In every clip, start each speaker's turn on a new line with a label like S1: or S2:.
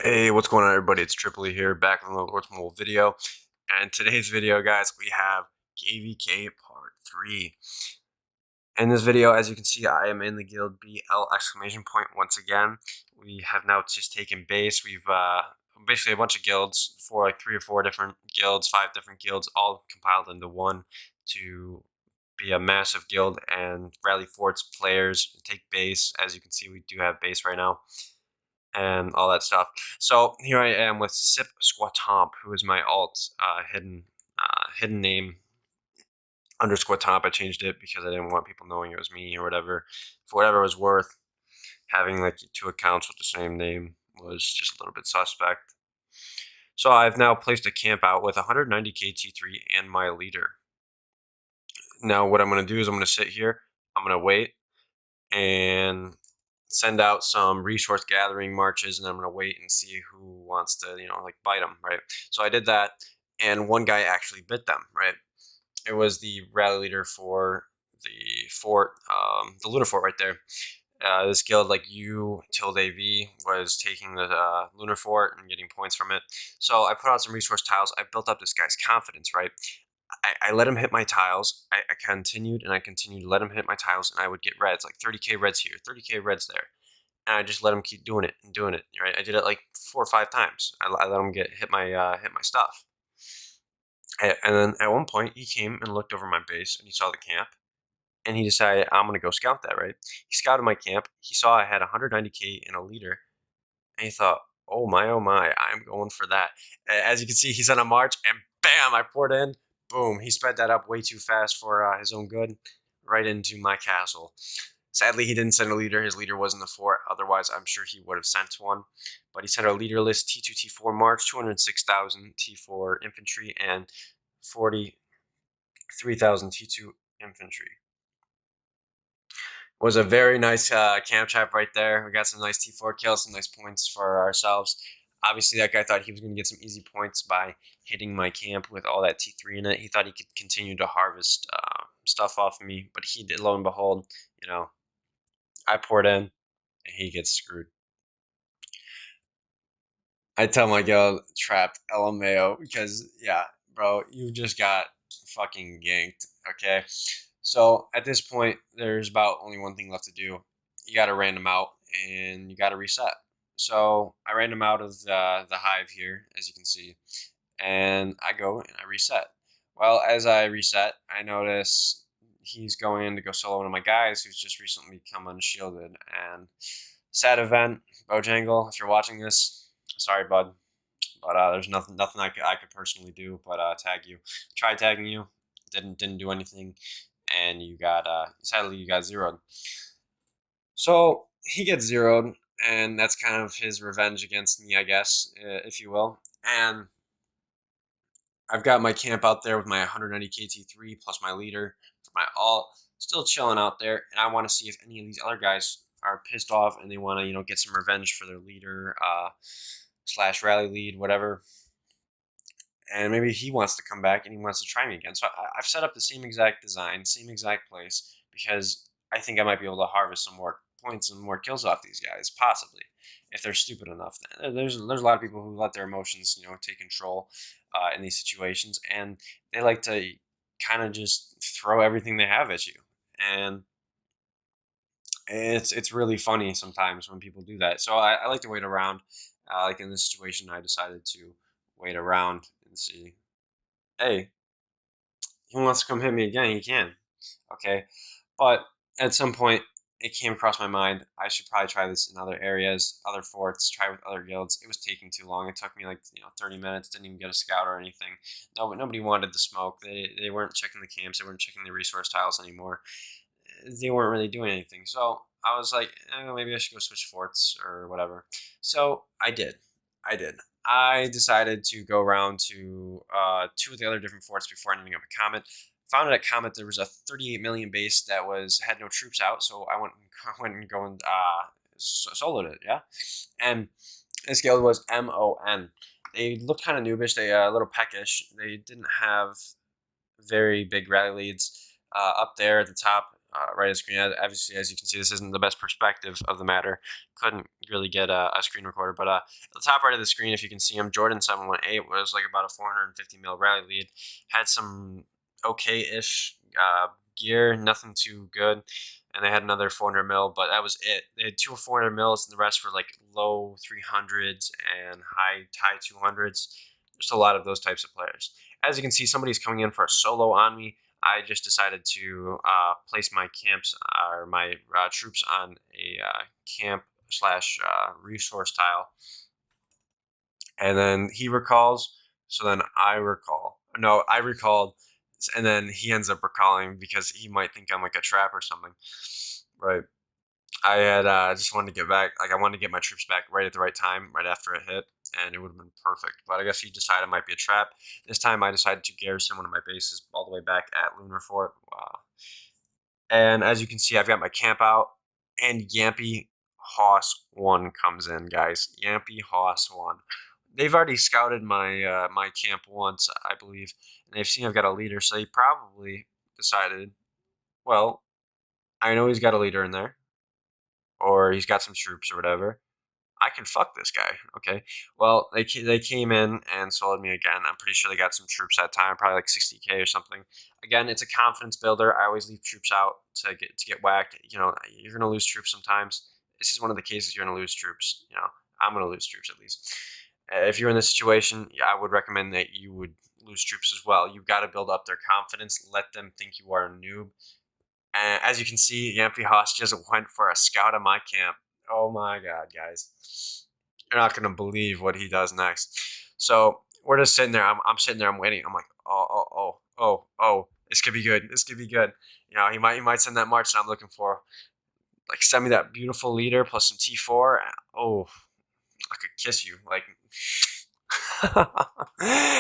S1: Hey, what's going on, everybody? It's Tripoli here, back with another Lord's Mobile video. And today's video, guys, we have KvK Part 3. In this video, as you can see, I am in the guild BL exclamation point once again. We have now just taken base. We've basically a bunch of guilds, like 3 or 4 different guilds, 5 different guilds, all compiled into one to be a massive guild and rally forts players, take base. As you can see, we do have base right now and all that stuff. So here I am with Sip Squatomp, who is my alt hidden name under Squatomp. I changed it because I didn't want people knowing it was me or whatever. For whatever it was worth, having like 2 accounts with the same name was just a little bit suspect. So I've now placed a camp out with 190k T3 and my leader. Now what I'm going to do is I'm going to sit here, I'm going to wait, and send out some resource gathering marches, and I'm going to wait and see who wants to, like bite them, right? So I did that, and one guy actually bit them, right? It was the rally leader for the fort, the lunar fort right there. This guild, like U tilde V, was taking the lunar fort and getting points from it. So I put out some resource tiles. I built up this guy's confidence, right? I let him hit my tiles. I continued and I continued to let him hit my tiles, and I would get reds, like 30k reds here, 30k reds there, and I just let him keep doing it and doing it. Right, I did it like 4 or 5 times. I let him hit my stuff, and then at one point he came and looked over my base and he saw the camp, and he decided I'm gonna go scout that. Right, he scouted my camp. He saw I had 190k in a leader, and he thought, oh my, I'm going for that. As you can see, he's on a march, and bam, I poured in. Boom, he sped that up way too fast for his own good, right into my castle. Sadly, he didn't send a leader. His leader was in the fort. Otherwise, I'm sure he would have sent one. But he sent a leaderless T2, T4 march, 206,000 T4 infantry, and 43,000 T2 infantry. Was a very nice camp trap right there. We got some nice T4 kills, some nice points for ourselves. Obviously, that guy thought he was going to get some easy points by hitting my camp with all that T3 in it. He thought he could continue to harvest stuff off of me, but he did. Lo and behold, I poured in, and he gets screwed. I tell my girl trapped LMAO because, yeah, bro, you just got fucking ganked, okay? So at this point, there's about only one thing left to do. You got to random out and you got to reset. So I random out of the hive here, as you can see, and I go and I reset. Well, as I reset, I notice he's going in to go solo one of my guys who's just recently become unshielded. And sad event, Bojangle, if you're watching this, sorry, bud, but there's nothing I could personally do but tag you. Tried tagging you, didn't do anything, and you got sadly you got zeroed. So he gets zeroed, and that's kind of his revenge against me, I guess, if you will. And I've got my camp out there with my 190k T3 plus my leader for my alt, still chilling out there, and I want to see if any of these other guys are pissed off and they want to, get some revenge for their leader slash rally lead, whatever. And maybe he wants to come back and he wants to try me again. So I've set up the same exact design, same exact place, because I think I might be able to harvest some more points and more kills off these guys, possibly, if they're stupid enough. There's a lot of people who let their emotions, take control in these situations, and they like to kind of just throw everything they have at you. And it's really funny sometimes when people do that. So I like to wait around. Like in this situation, I decided to wait around and see, hey, he wants to come hit me again, he can. Okay. But at some point, it came across my mind, I should probably try this in other areas, other forts, try with other guilds. It was taking too long. It took me like 30 minutes, didn't even get a scout or anything. Nobody wanted the smoke. They weren't checking the camps, they weren't checking the resource tiles anymore. They weren't really doing anything. So I was like, maybe I should go switch forts or whatever. So I did. I decided to go around to 2 of the other different forts before ending up at Comet. Found out at Comet there was a 38 million base that had no troops out, so I went and soloed it, yeah. And this guild was MON. They looked kind of noobish. They a little peckish. They didn't have very big rally leads up there at the top. right at the screen. Obviously, as you can see, this isn't the best perspective of the matter. Couldn't really get a screen recorder, but at the top right of the screen, if you can see him, Jordan 718 was like about a 450 mil rally lead. Had some okay-ish gear, nothing too good, and they had another 400 mil, but that was it. They had two 400 mils, and the rest were like low 300s and high 200s. Just a lot of those types of players. As you can see, somebody's coming in for a solo on me. I just decided to place my camps or my troops on a camp slash resource tile, and then he recalls. So then I recall. No, I recalled, and then he ends up recalling because he might think I'm like a trap or something. Right. I had just wanted to get back. Like I wanted to get my troops back right at the right time, right after it hit, and it would have been perfect. But I guess he decided it might be a trap. This time I decided to garrison one of my bases all the way back at Lunar Fort. And as you can see, I've got my camp out, and Yampy Hoss 1 comes in, guys. Yampy Hoss 1. They've already scouted my my camp once, I believe, and they've seen I've got a leader, so they probably decided, well, I know he's got a leader in there, or he's got some troops or whatever. I can fuck this guy. Okay. Well, they came in and sold me again. I'm pretty sure they got some troops that time, probably like 60K or something. Again, it's a confidence builder. I always leave troops out to get whacked. You know, you're gonna lose troops sometimes. This is one of the cases you're gonna lose troops. You know, I'm gonna lose troops at least. If you're in this situation, yeah, I would recommend that you would lose troops as well. You've got to build up their confidence. Let them think you are a noob. And as you can see, Yampy Haas just went for a scout of my camp. Oh my god, guys. You're not going to believe what he does next. So we're just sitting there. I'm sitting there. I'm waiting. I'm like, oh. This could be good. This could be good. You know, he might send that march that I'm looking for. Like, send me that beautiful leader plus some T4. Oh, I could kiss you. Like,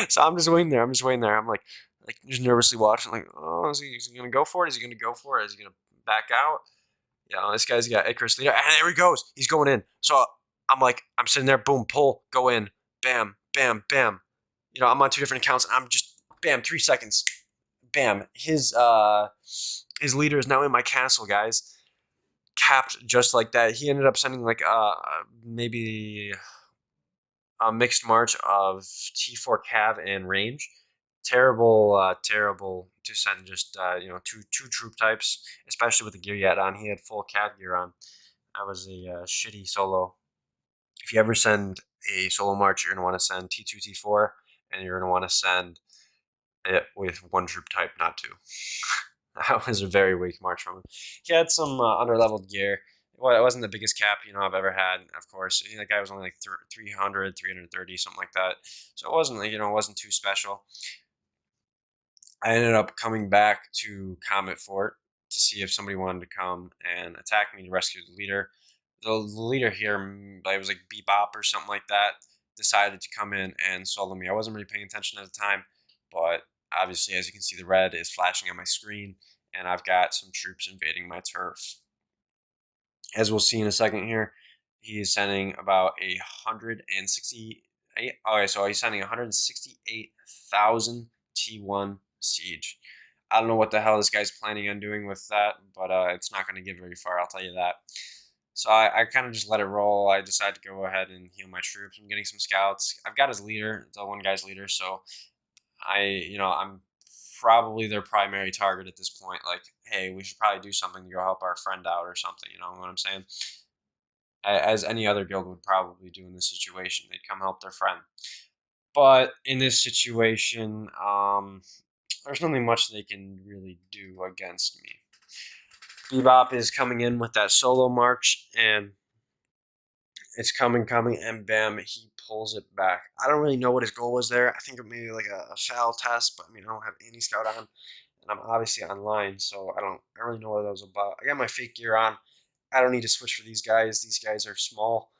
S1: so I'm just waiting there. I'm like just nervously watching. Like, oh, is he gonna go for it? Is he gonna go for it? Is he gonna back out? Yeah, this guy's got Icarus leader, and there he goes. He's going in. So I'm like, I'm sitting there. Boom, pull, go in. Bam, bam, bam. You know, I'm on two different accounts, and I'm just bam, 3 seconds. Bam. His leader is now in my castle, guys. Capped just like that. He ended up sending like maybe a mixed march of T4 cav and range. Terrible to send just you know two troop types, especially with the gear he had on. He had full cav gear on. That was a shitty solo. If you ever send a solo march, you're gonna want to send T2 T4, and you're gonna want to send it with one troop type, not two. That was a very weak march from him. He had some underleveled gear. Well, it wasn't the biggest cap, you know, I've ever had, of course. That guy was only like 300, 330, something like that. So it wasn't, like, you know, it wasn't too special. I ended up coming back to Comet Fort to see if somebody wanted to come and attack me to rescue the leader. The leader here, it was like Bebop or something like that, decided to come in and solo me. I wasn't really paying attention at the time, but obviously, as you can see, the red is flashing on my screen, and I've got some troops invading my turf. As we'll see in a second here, he is sending about 168. Okay, so he's sending 168,000 T1 siege. I don't know what the hell this guy's planning on doing with that, but it's not going to get very far, I'll tell you that. So I kind of just let it roll. I decided to go ahead and heal my troops. I'm getting some scouts. I've got his leader, the one guy's leader, so I'm probably their primary target at this point. Like, hey, we should probably do something to go help our friend out or something. You know what I'm saying? As any other guild would probably do in this situation, they'd come help their friend. But in this situation, there's nothing much they can really do against me. Bebop is coming in with that solo march, and it's coming, and bam, he pulls it back. I don't really know what his goal was there. I think it may be like a foul test, but I mean, I don't have any scout on, and I'm obviously online, so I don't really know what that was about. I got my fake gear on. I don't need to switch for these guys. These guys are small.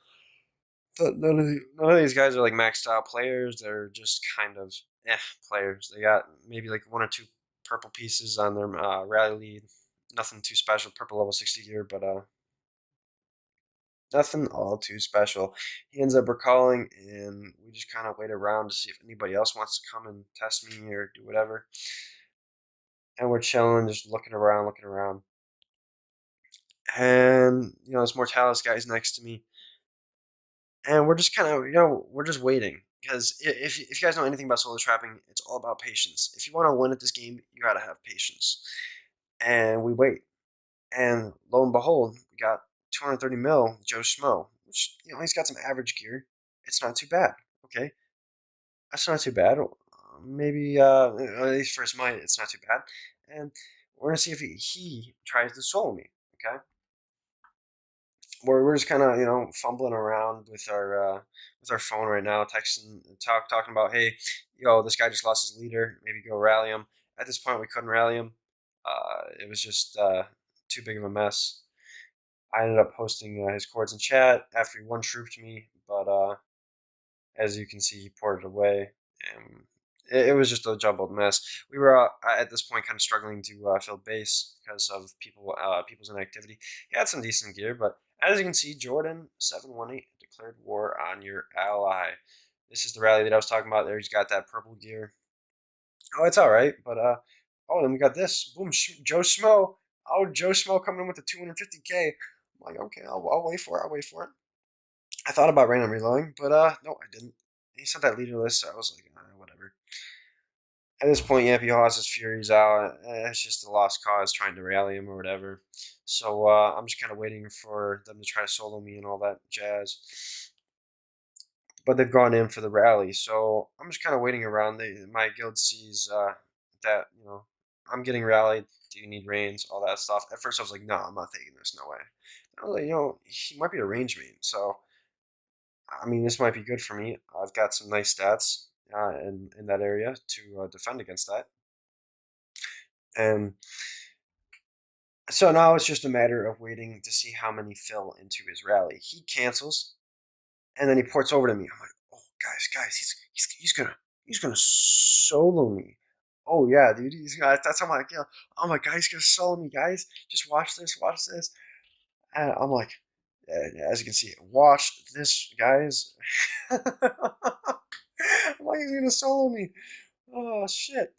S1: But none of these guys are like maxed out players. They're just kind of players. They got maybe like one or two purple pieces on their rally lead. Nothing too special. Purple level 60 gear, but nothing all too special. He ends up recalling, and we just kind of wait around to see if anybody else wants to come and test me or do whatever. And we're chilling, just looking around. and this Mortalis guy's next to me, and we're just kind of we're just waiting because if you guys know anything about solo trapping, it's all about patience. If you want to win at this game, you gotta have patience, and we wait, and lo and behold, we got 230 mil Joe Schmo, which he's got some average gear. It's not too bad. Okay, that's not too bad. Maybe at least for his might, it's not too bad. And we're gonna see if he tries to solo me. Okay, we're just kind of fumbling around with our phone right now, texting, talking about, hey, this guy just lost his leader. Maybe go rally him. At this point, we couldn't rally him. It was just too big of a mess. I ended up posting his chords in chat after he one trooped me, but as you can see, he poured it away. And it was just a jumbled mess. We were at this point kind of struggling to fill base because of people's inactivity. He had some decent gear, but as you can see, Jordan 718 declared war on your ally. This is the rally that I was talking about. There, he's got that purple gear. Oh, it's all right, but oh, then we got this. Boom, Joe Schmo. Oh, Joe Schmo coming in with the 250K. I'm like, okay, I'll wait for it. I'll wait for it. I thought about random reloading, but no, I didn't. He sent that leaderless, so I was like, whatever. At this point, Yappy Haas's fury's out. It's just a lost cause trying to rally him or whatever. So I'm just kind of waiting for them to try to solo me and all that jazz. But they've gone in for the rally, so I'm just kind of waiting around. My guild sees that I'm getting rallied. Do you need reins? All that stuff. At first, I was like, no, I'm not taking this. No way. I was like, he might be a range main, so I mean, this might be good for me. I've got some nice stats in that area to defend against that. And so now it's just a matter of waiting to see how many fill into his rally. He cancels, and then he ports over to me. I'm like, oh, guys, he's gonna solo me. Oh yeah, dude, that's how I'm like, yeah. I'm like, guys, he's gonna solo me, guys. Just watch this, watch this. And I'm like, as you can see, watch this, guys. I'm like, he's gonna solo me. Oh shit!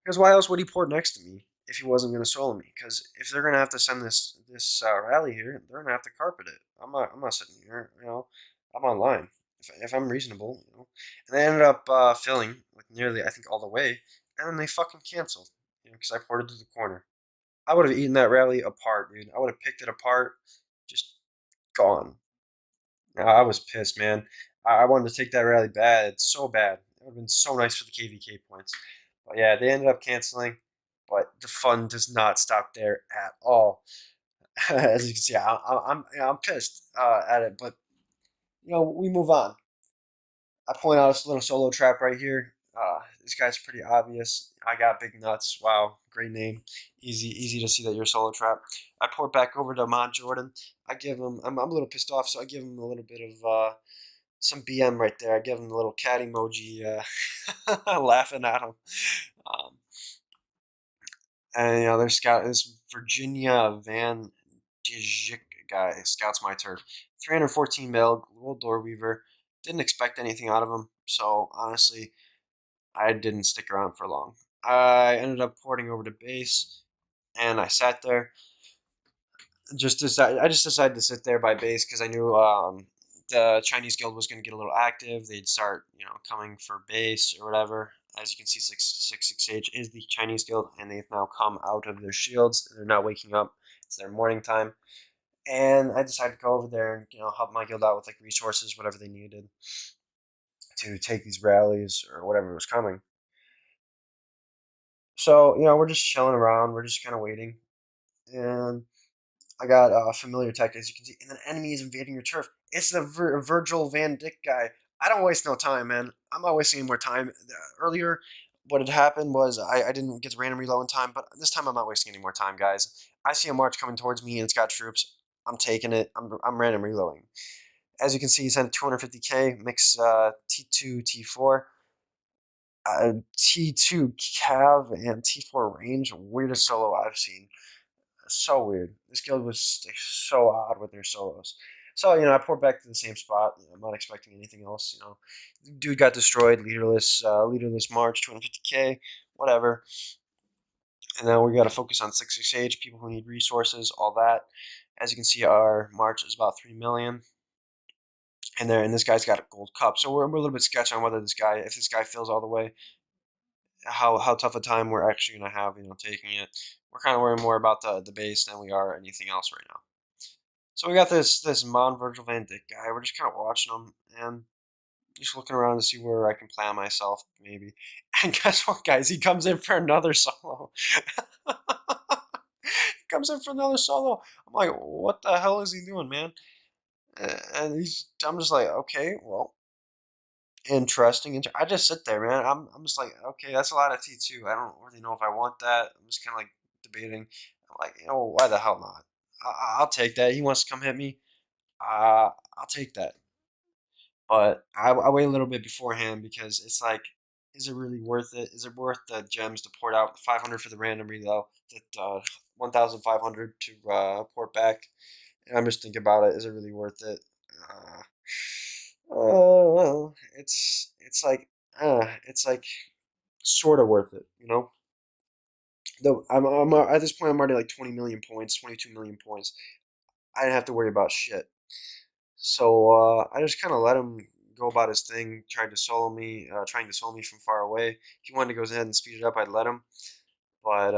S1: Because why else would he port next to me if he wasn't gonna solo me? Because if they're gonna have to send this rally here, they're gonna have to carpet it. I'm not sitting here. I'm online. If I'm reasonable, And they ended up filling like nearly, I think, all the way, and then they fucking canceled. Because I ported to the corner. I would have eaten that rally apart, dude. I would have picked it apart, just gone. I was pissed, man. I wanted to take that rally bad, so bad. It would have been so nice for the KvK points. But yeah, they ended up canceling. But the fun does not stop there at all. As you can see, I'm pissed at it. But we move on. I point out this little solo trap right here. This guy's pretty obvious. I got big nuts. Wow, great name. Easy to see that you're a solo trap. I pour back over to Mon Jordan. I give him. I'm a little pissed off, so I give him a little bit of some BM right there. I give him the little cat emoji, laughing at him. Um, and there's scout this Virginia Van Dijk guy scouts my turf. 314 mil, little door weaver. Didn't expect anything out of him, so honestly, I didn't stick around for long. I ended up porting over to base, and I sat there. I just decided to sit there by base because I knew the Chinese guild was going to get a little active. They'd start, coming for base or whatever. As you can see, 666H is the Chinese guild, and they've now come out of their shields. They're now waking up. It's their morning time, and I decided to go over there and help my guild out with like resources, whatever they needed to take these rallies or whatever was coming. So we're just chilling around. We're just kind of waiting, and I got a familiar tech, as you can see, and an enemy is invading your turf. It's the Virgil Van Dyck guy. I don't waste no time, man. I'm not wasting any more time. Earlier, what had happened was I didn't get to random reload in time, but this time I'm not wasting any more time, guys. I see a march coming towards me, and it's got troops. I'm taking it. I'm random reloading. As you can see, he sent 250K, mix T2, T4. T2 Cav and T4 range, weirdest solo I've seen. So weird. This guild was so odd with their solos. So I poured back to the same spot. I'm not expecting anything else. Dude got destroyed. Leaderless March, 250K, whatever. And now we got to focus on 668, people who need resources, all that. As you can see, our March is about 3 million. And this guy's got a gold cup. So we're a little bit sketchy on whether if this guy fills all the way, how tough a time we're actually going to have, taking it. We're kind of worrying more about the base than we are anything else right now. So we got this Mon Virgil van Dijk guy. We're just kind of watching him and just looking around to see where I can plan myself, maybe. And guess what, guys? He comes in for another solo. He comes in for another solo. I'm like, what the hell is he doing, man? And I'm just like, okay, well, interesting. I just sit there, man. I'm just like, okay, that's a lot of T2. I don't really know if I want that. I'm just kind of like debating. I'm like, why the hell not? I'll take that. He wants to come hit me. I'll take that. But I wait a little bit beforehand because it's like, is it really worth it? Is it worth the gems to port out? 500 for the random reload, that 1,500 to port back. And I'm just thinking about it. Is it really worth it? Oh, it's like sort of worth it, Though I'm at this point I'm already like 20 million points, 22 million points. I didn't have to worry about shit. So I just kind of let him go about his thing, trying to solo me from far away. If he wanted to go ahead and speed it up, I'd let him. But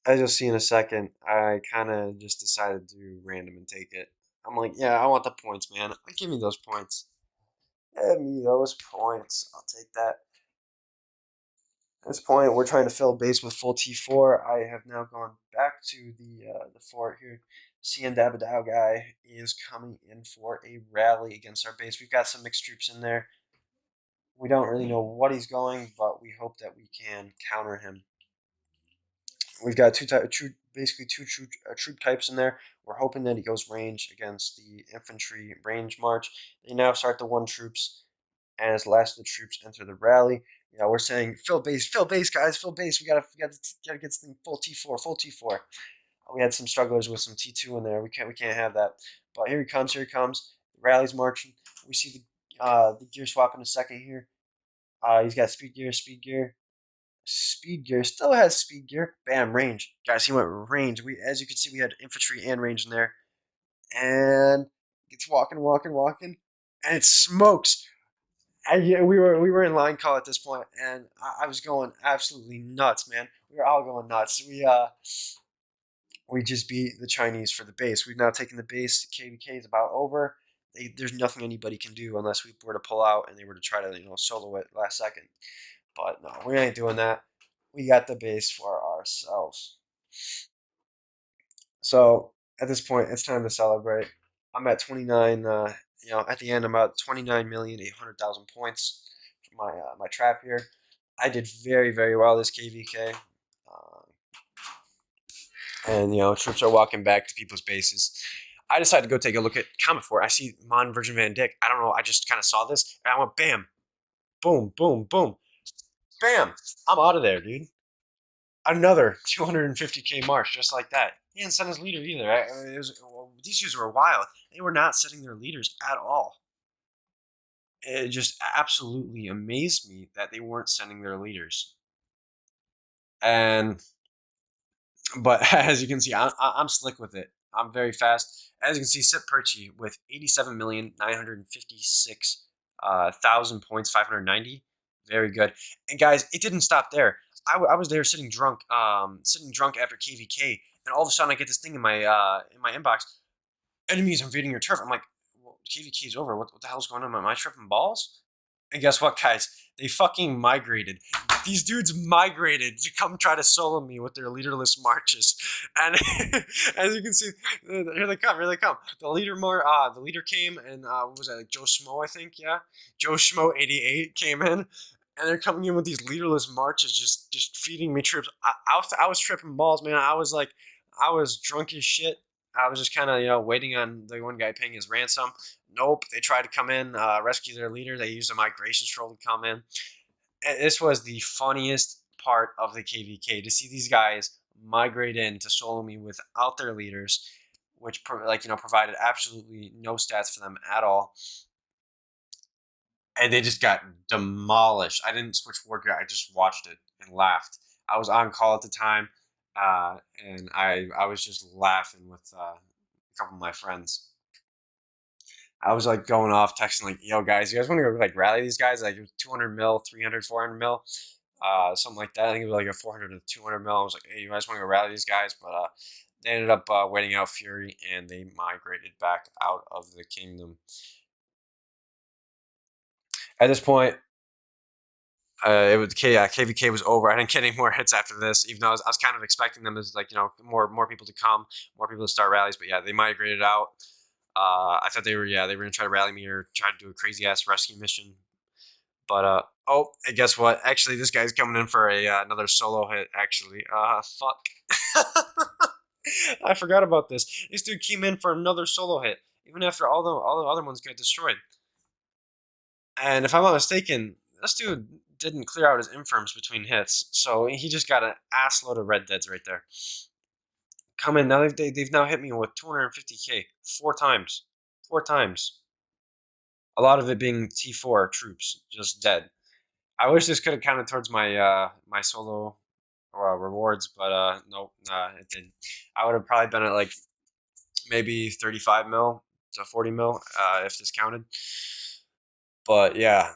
S1: as you'll see in a second, I kind of just decided to do random and take it. I'm like, yeah, I want the points, man. Give me those points. Give me those points. I'll take that. At this point, we're trying to fill base with full T4. I have now gone back to the fort here. Cian Dabadao guy is coming in for a rally against our base. We've got some mixed troops in there. We don't really know what he's going, but we hope that we can counter him. We've got basically two troop types in there. We're hoping that he goes range against the infantry range march. They now start the one troops, and as the last of the troops enter the rally, we're saying fill base, guys, fill base. We gotta get this thing full T4, full T4. We had some strugglers with some T2 in there. We can't have that. But here he comes, The rally's marching. We see the gear swap in a second here. He's got speed gear, speed gear, still has speed gear. Bam, range. Guys, he went range. As you can see, we had infantry and range in there. And it's walking, and it smokes. And yeah, we were in line call at this point, and I was going absolutely nuts, man. We were all going nuts. We just beat the Chinese for the base. We've now taken the base. KvK is about over. There's nothing anybody can do unless we were to pull out and they were to try to solo it last second. But no, we ain't doing that. We got the base for ourselves. So at this point, it's time to celebrate. I'm at 29. At the end, I'm about 29,800,000 points for my trap here. I did very, very well this KvK. And troops are walking back to people's bases. I decided to go take a look at Comet Fort. I see Mon Virgin van Dijk. I don't know. I just kind of saw this, and I went bam, boom, boom, boom, bam. I'm out of there, dude. Another 250k march, just like that. He didn't send his leader either. These dudes were wild. They were not setting their leaders at all. It just absolutely amazed me that they weren't sending their leaders. But as you can see, I'm slick with it. I'm very fast. As you can see, Sip Perchi with 87,956,000 points, 590. Very good. And guys, it didn't stop there. I was there sitting drunk after KvK, and all of a sudden I get this thing in my inbox. Enemies invading your turf. I'm like, well, KvK is over. What the hell's going on? Am I tripping balls? And guess what, guys? They fucking migrated. These dudes migrated to come try to solo me with their leaderless marches. And as you can see, here they come. The leader came, and what was that? Like Joe Schmo, I think. Yeah, Joe Schmo 88 came in, and they're coming in with these leaderless marches, just feeding me trips. I was tripping balls, man. I was drunk as shit. I was just kind of waiting on the one guy paying his ransom. Nope, they tried to come in, rescue their leader. They used a migration troll to come in. And this was the funniest part of the KvK, to see these guys migrate in to solo me without their leaders, which provided absolutely no stats for them at all. And they just got demolished. I didn't switch war gear. I just watched it and laughed. I was on call at the time. and I was just laughing with a couple of my friends. I was like going off texting like, "Yo guys, you guys want to go like rally these guys like 200 mil, 300, 400 mil, something like that." I think it was like a 400 to 200 mil. I was like, "Hey, you guys want to go rally these guys?" But they ended up waiting out Fury and they migrated back out of the kingdom. At this point, KvK was over. I didn't get any more hits after this, even though I was kind of expecting them as like more people to come, more people to start rallies. But yeah, they migrated out. I thought they were gonna try to rally me or try to do a crazy ass rescue mission. But oh, and guess what? Actually, this guy's coming in for a another solo hit. Actually, fuck. I forgot about this. This dude came in for another solo hit, even after all the other ones got destroyed. And if I'm not mistaken, this dude didn't clear out his infirms between hits, so he just got an ass load of red deads right there. Come in now. They've now hit me with 250k 4 times, 4 times. A lot of it being T4 troops just dead. I wish this could have counted towards my my solo rewards, but nope, it didn't. I would have probably been at like maybe 35 mil to 40 mil if this counted. But yeah,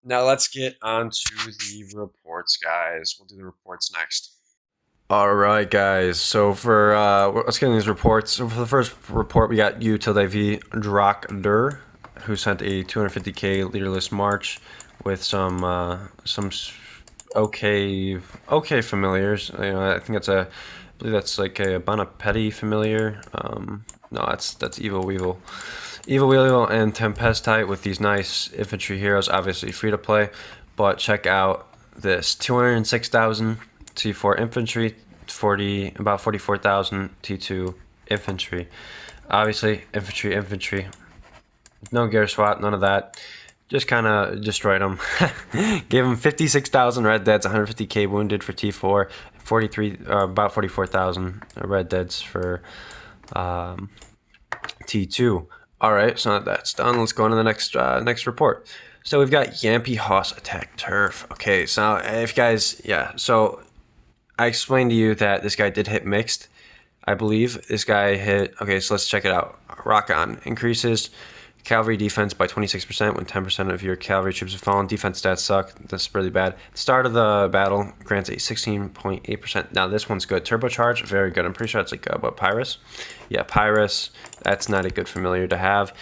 S1: now let's get on to the reports, guys. We'll do the reports next. All right, guys. So for let's get into these reports. So for the first report, we got Utility Drakdur, who sent a 250k leaderless march with some okay familiars. You know, I think I believe that's like a Bonapeti familiar. No, that's Evil Weevil. Evil Weevil and Tempestite with these nice infantry heroes, obviously free to play, but check out this 206,000 T4 infantry, about 44,000 T2 infantry. Obviously, infantry. No gear swap, none of that. Just kind of destroyed them. Gave them 56,000 red deads, 150k wounded for T4, about 44,000 red deads for T2. All right, so that's done. Let's go on to the next report. So we've got Yampy Hoss attack turf. Okay, so if you guys, so I explained to you that this guy did hit mixed. I believe this guy hit. Okay, so let's check it out. Rock on increases cavalry defense by 26% when 10% of your cavalry troops have fallen. Defense stats suck. That's really bad. Start of the battle grants a 16.8%. Now this one's good. Turbocharge, very good. I'm pretty sure it's like what, Pyrrhus? Yeah, Pyrrhus. That's not a good familiar to have.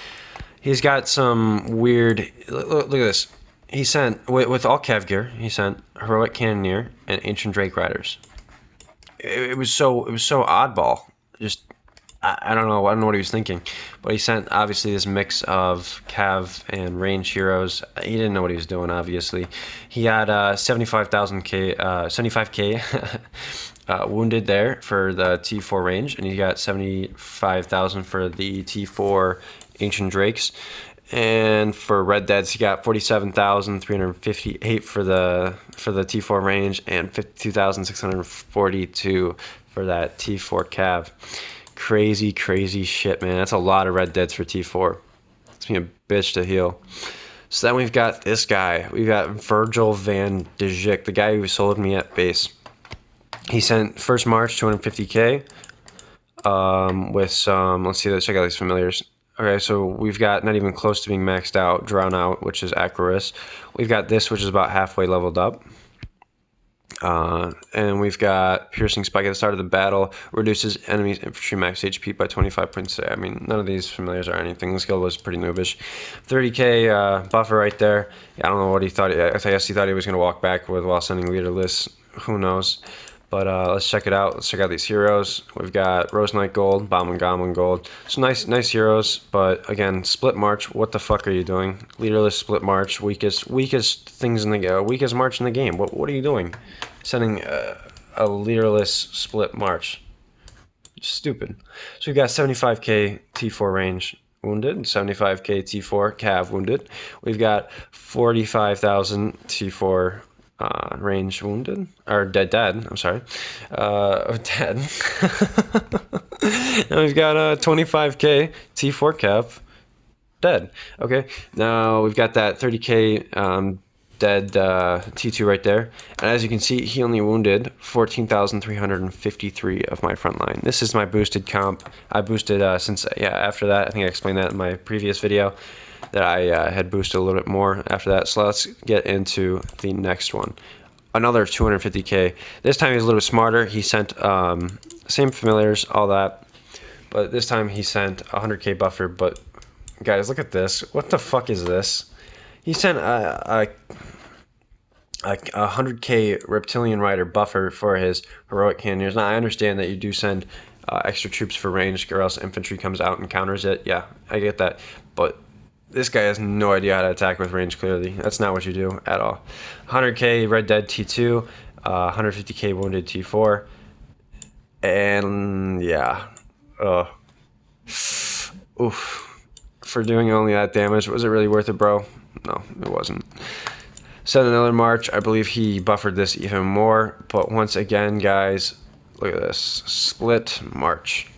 S1: He's got some weird. Look at this. He sent with all cav gear. He sent heroic cannoneer and ancient drake riders. It was so oddball. Just I don't know what he was thinking, but he sent obviously this mix of cav and range heroes. He didn't know what he was doing. Obviously, he had 75k wounded there for the T4 range, and he got 75,000 for the T4 ancient drakes. And for red deads, he got 47,358 for the T4 range and 52,642 for that T4 cav. Crazy shit, man. That's a lot of red deads for T4. It's being a bitch to heal. So then we've got this guy. We've got Virgil van de Dijk, the guy who sold me at base. He sent first march 250k with some. Let's check out these familiars. Okay, so we've got not even close to being maxed out, Drown Out, which is Acroris. We've got this, which is about halfway leveled up. And we've got Piercing Spike at the start of the battle, reduces enemies' infantry max HP by 25%. I mean, none of these familiars are anything. This guild was pretty noobish. 30k buffer right there. I don't know what he thought. I guess he thought he was going to walk back with while sending leaderless. Who knows? But let's check it out. Let's check out these heroes. We've got Rose Knight Gold, Bomb and Goblin Gold. Some nice heroes, but again, Split March. What the fuck are you doing? Leaderless Split March, weakest things in the weakest march in the game. What are you doing? Sending a leaderless Split March. Stupid. So we've got 75k T4 range wounded, 75k T4 cav wounded. We've got 45,000 T4 range wounded, or dead, I'm sorry, dead. And we've got 25k T4 cap dead. Okay, now we've got that 30k dead T2 right there. And as you can see, he only wounded 14,353 of my front line. This is my boosted comp. I boosted after that. I think I explained that in my previous video, that I had boosted a little bit more after that. So let's get into the next one. Another 250k. This time he was a little bit smarter. He sent same familiars, all that, but this time he sent 100k buffer. But guys, look at this. What the fuck is this? He sent a 100k reptilian rider buffer for his heroic cannoneers. Now I understand that you do send extra troops for range, or else infantry comes out and counters it. Yeah, I get that, but this guy has no idea how to attack with range. Clearly, that's not what you do at all. 100k red dead T2, 150k wounded T4, and yeah, oof. For doing only that damage, was it really worth it, bro? No, it wasn't. Send another march. I believe he buffered this even more, but once again, guys, look at this. Split march.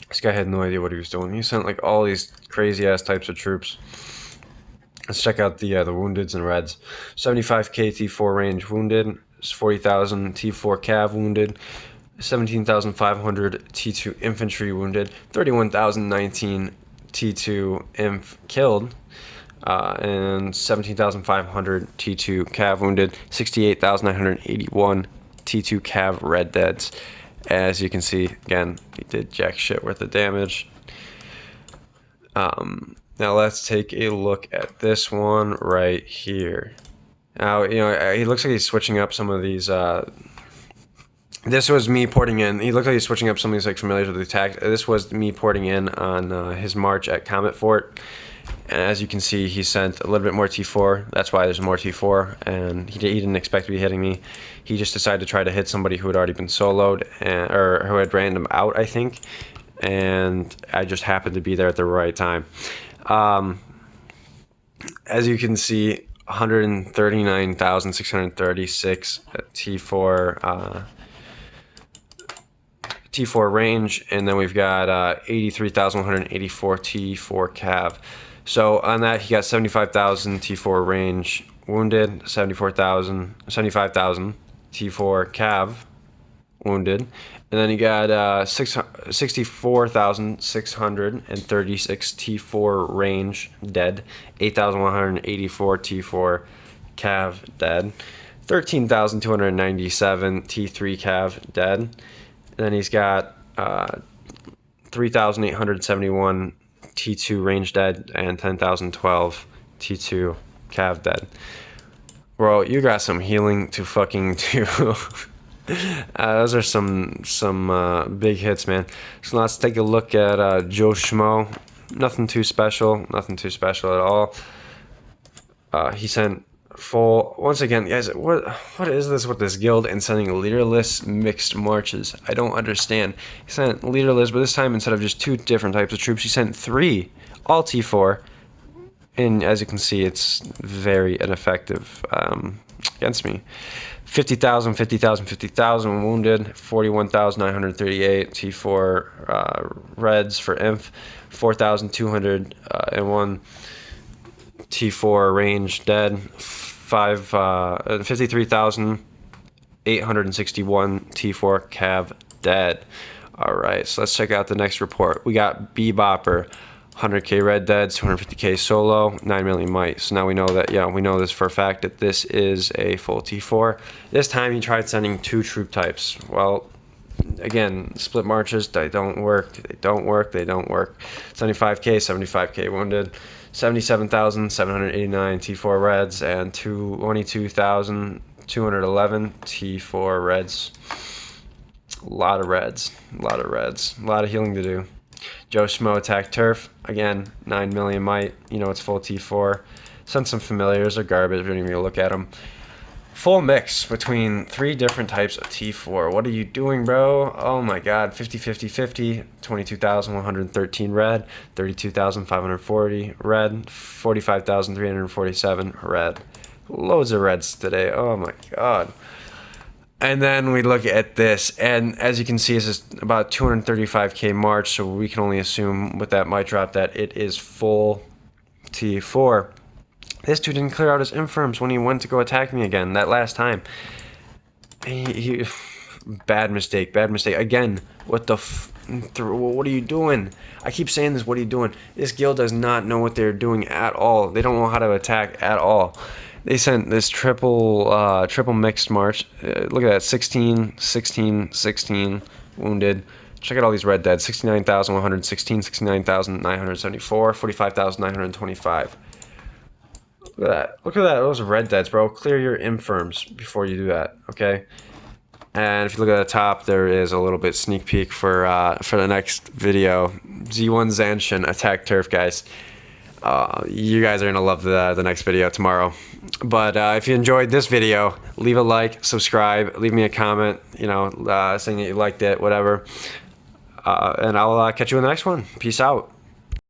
S1: This guy had no idea what he was doing. He sent like all these crazy ass types of troops. Let's check out the woundeds and reds. 75k T4 range wounded, 40,000 T4 cav wounded, 17,500 T2 infantry wounded, 31,019 T2 inf killed, and 17,500 T2 cav wounded, 68,981 T2 cav red deads. As you can see, again, he did jack shit worth of damage. Now let's take a look at this one right here. Now, you know, he looks like he's switching up some of these. This was me porting in. He looked like he's switching up some of these like familiars with the attack. This was me porting in on his march at Comet Fort. And as you can see, he sent a little bit more T4. That's why there's more T4. And he didn't expect to be hitting me. He just decided to try to hit somebody who had already been soloed, or who had random out, I think. And I just happened to be there at the right time. As you can see, 139,636 T4 range, and then we've got 83,184 T4 cav. So on that, he got 75,000 T4 range wounded, 75,000 T4 cav wounded, and then he got 64,636 T4 range dead, 8,184 T4 cav dead, 13,297 T3 cav dead, and then he's got 3,871 T2 range dead and 10,012 T2 cav dead. Bro, you got some healing to fucking do. Those are some big hits, man. So let's take a look at Joe Schmo. Nothing too special at all. He sent full, once again, guys, what is this with this guild and sending leaderless mixed marches? I don't understand. He sent leaderless, but this time instead of just 2 different types of troops, he sent 3, all T4. And as you can see, it's very ineffective against me. 50,000, 50,000, 50,000 wounded, 41,938 T4 reds for inf, 4,201 T4 range dead, 53,861 T4 cav dead. All right, so let's check out the next report. We got Bebopper, 100k red deads, 250k solo, 9 million might. So now we know that, we know this for a fact that this is a full T4. This time he tried sending 2 troop types. Well, again, split marches, they don't work. 75k wounded, 77,789 T4 reds, and 22,211 T4 reds. A lot of reds, a lot of healing to do. Joe Schmo attacked turf, again, 9 million might, it's full T4. Sent some familiars, or garbage, we don't even look at them. Full mix between 3 different types of T4. What are you doing, bro? Oh my god, 50, 50, 50, 22,113 red, 32,540 red, 45,347 red. Loads of reds today, oh my god. And then we look at this, and as you can see, this is about 235k march, so we can only assume with that might drop that it is full T4. This dude didn't clear out his infirms when he went to go attack me again that last time. Bad mistake, bad mistake. Again, what the what are you doing? I keep saying this, what are you doing? This guild does not know what they're doing at all. They don't know how to attack at all. They sent this triple mixed march. Look at that, 16, 16, 16 wounded. Check out all these red dead. 69,116, 69,974, 45,925. Look at that. Look at that. Those are red deads, bro. Clear your infirms before you do that, okay? And if you look at the top, there is a little bit sneak peek for the next video. Z1 Zanshin attack turf, guys. You guys are gonna love the next video tomorrow. But if you enjoyed this video, leave a like, subscribe, leave me a comment, you know, saying that you liked it, whatever. And I'll catch you in the next one. Peace out.